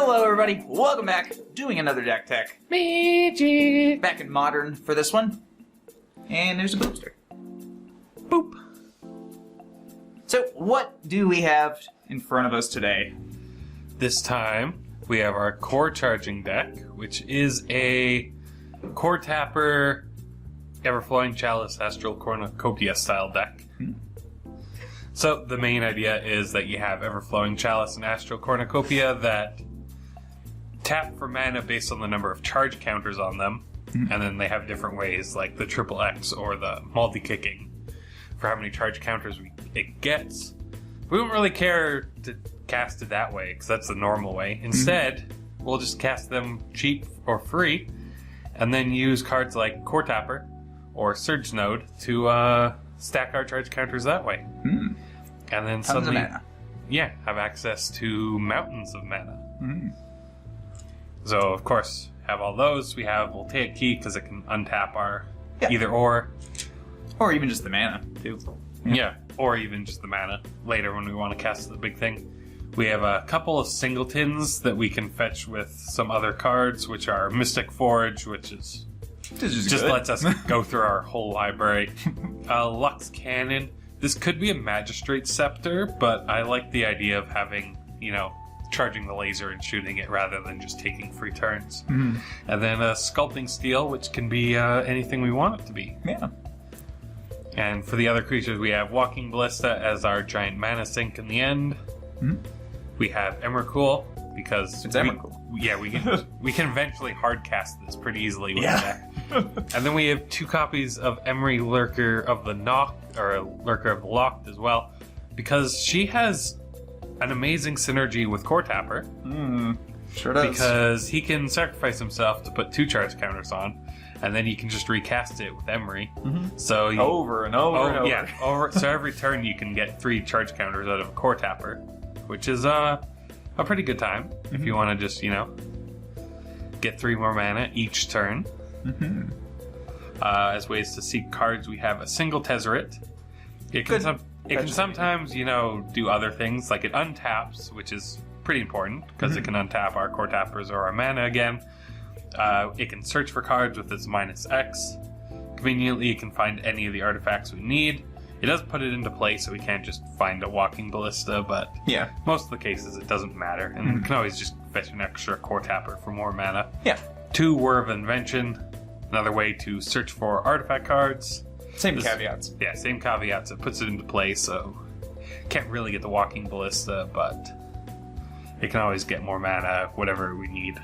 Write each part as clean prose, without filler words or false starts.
Hello everybody, welcome back, doing another deck tech. Magic! Back in Modern for this one. And there's a booster. Boop. So what do we have in front of us today? This time, we have our core charging deck, which is a Coretapper, Everflowing, Chalice, Astral, Cornucopia style deck. So the main idea is that you have Everflowing, Chalice, and Astral Cornucopia that tap for mana based on the number of charge counters on them, and then they have different ways, like the triple X or the multi-kicking, for how many charge counters it gets. We don't really care to cast it that way, because that's the normal way. Instead, we'll just cast them cheap or free, and then use cards like Coretapper or Surge Node to stack our charge counters that way. And then suddenly, mana. Yeah, have access to mountains of mana. So, of course, have all those. We'll take a key because it can untap our either or. Or even just the mana, too. Yeah, or even just the mana later when we want to cast the big thing. We have a couple of singletons that we can fetch with some other cards, which are Mystic Forge, which is just lets us go through our whole library. Lux Cannon. This could be a Magistrate Scepter, but I like the idea of having, charging the laser and shooting it rather than just taking free turns. And then a Sculpting Steel, which can be anything we want it to be. Yeah. And for the other creatures, we have Walking Ballista as our giant mana sink in the end. We have Emrakul, because it's Emrakul. We can eventually hard cast this pretty easily with the deck. And then we have 2 copies of Emry Lurker of the Knocked, or Lurker of the Locked as well, because she has an amazing synergy with Coretapper. Sure does. Because he can sacrifice himself to put 2 charge counters on, and then you can just recast it with Emry. So over and over and over. Yeah, so every turn you can get 3 charge counters out of a Coretapper, which is a pretty good time if you want to just, get 3 more mana each turn. As ways to seek cards, we have a single Tezzeret. It can sometimes, do other things, like it untaps, which is pretty important, because it can untap our Coretappers or our mana again. It can search for cards with its -X. Conveniently, it can find any of the artifacts we need. It does put it into play, so we can't just find a Walking Ballista, but most of the cases it doesn't matter, and we can always just fetch an extra Coretapper for more mana. 2 Whir of Invention, another way to search for artifact cards. Same caveats. Yeah, same caveats. It puts it into play, so can't really get the Walking Ballista, but it can always get more mana, whatever we need.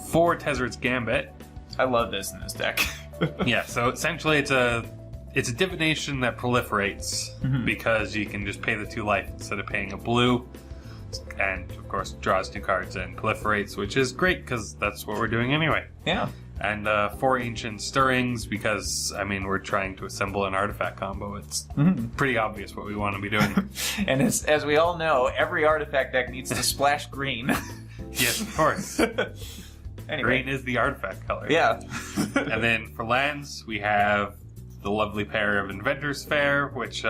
4 Tezzeret's Gambit. I love this in this deck. Yeah, so essentially it's a divination that proliferates, because you can just pay the 2 life instead of paying a blue, and of course draws 2 cards and proliferates, which is great because that's what we're doing anyway. Yeah. And 4 Ancient Stirrings, because we're trying to assemble an artifact combo. It's pretty obvious what we want to be doing. And as we all know, every artifact deck needs to splash green. Yes, of course. Anyway. Green is the artifact color. Yeah. And then for lands, we have the lovely pair of Inventor's Fair, which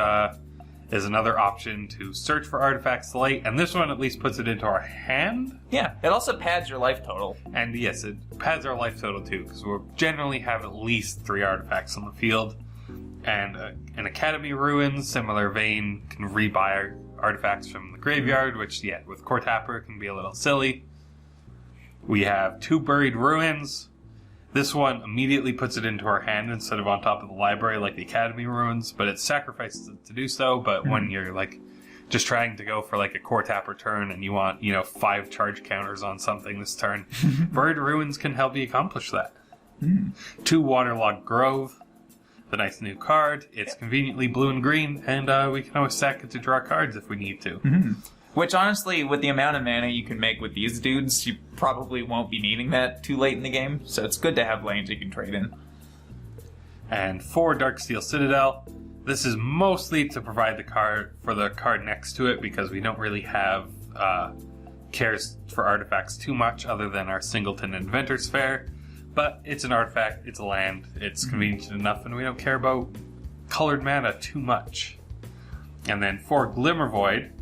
is another option to search for artifacts late, and this one at least puts it into our hand. Yeah, it also pads your life total. And yes, it pads our life total too, because we'll generally have at least 3 artifacts on the field. And an Academy Ruins, similar vein, can rebuy artifacts from the graveyard, which, with Coretapper can be a little silly. We have 2 Buried Ruins. This one immediately puts it into our hand instead of on top of the library like the Academy Ruins, but it sacrifices it to do so. But when you're just trying to go for a Coretapper turn and you want 5 charge counters on something this turn, Buried Ruins can help you accomplish that. 2 Waterlogged Grove, the nice new card. It's conveniently blue and green, and we can always sack it to draw cards if we need to. Which, honestly, with the amount of mana you can make with these dudes, you probably won't be needing that too late in the game, so it's good to have lanes you can trade in. And 4 Darksteel Citadel. This is mostly to provide the card for the card next to it, because we don't really have cares for artifacts too much other than our Singleton Inventor's Fair. But it's an artifact, it's a land, it's convenient enough, and we don't care about colored mana too much. And then 4 Glimmer Void.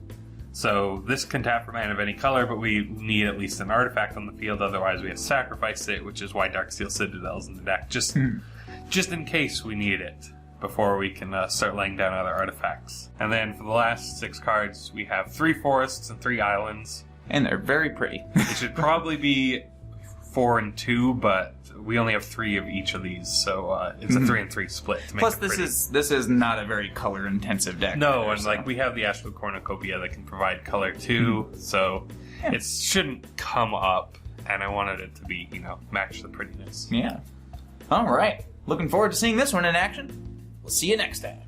So this can tap for mana of any color, but we need at least an artifact on the field, otherwise we have to sacrifice it, which is why Darksteel Citadel's in the deck, just in case we need it, before we can start laying down other artifacts. And then for the last 6 cards, we have 3 forests and 3 islands. And they're very pretty. It should probably be 4 and 2, but we only have 3 of each of these, so it's a 3 and 3 split. To make Plus, it pretty. this is not a very color-intensive deck. No, either, and like we have the Astral Cornucopia that can provide color too, so it shouldn't come up. And I wanted it to be, match the prettiness. Yeah. All right. Looking forward to seeing this one in action. We'll see you next time.